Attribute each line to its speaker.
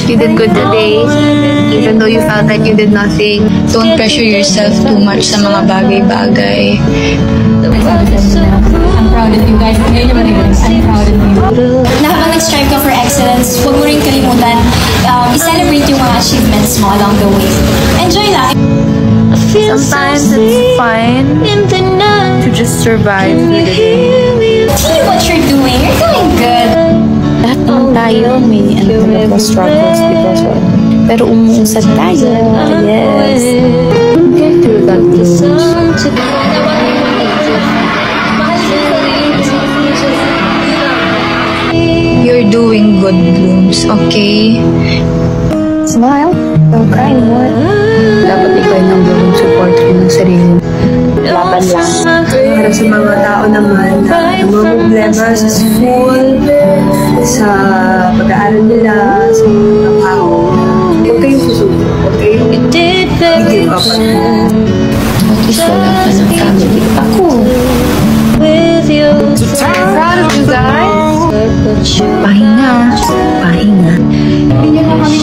Speaker 1: You did good today, even though you felt like you did nothing.
Speaker 2: Don't pressure yourself too much sa mga bagay-bagay.
Speaker 3: I'm proud of you guys. I'm proud of you. Na habang nag-strive ka for excellence, huwag mo rin kalimutan i-celebrate yung mga achievements mo along the way. Enjoy lang.
Speaker 1: Sometimes it's fine to just survive through the day.
Speaker 3: See what you're doing. You're doing good.
Speaker 2: Lahat naman tayo may struggles because of. Pero umuusad tayo. Yes. Get through that too. You're doing good, Blooms, okay?
Speaker 1: Smile. Don't cry anymore.
Speaker 2: Dapat ikaw yung number one support ng sarili. Laban lang.
Speaker 4: Para sa mga tao naman na mga problema sa school, sa pag-aaral nila, sa mga trabaho, huwag kayong susuko, huwag kayong i-give up.
Speaker 2: At least wala ka ng family. Ako.
Speaker 1: Proud of you guys.
Speaker 2: Pahinga. Pahinga.
Speaker 4: Hindi nyo na kami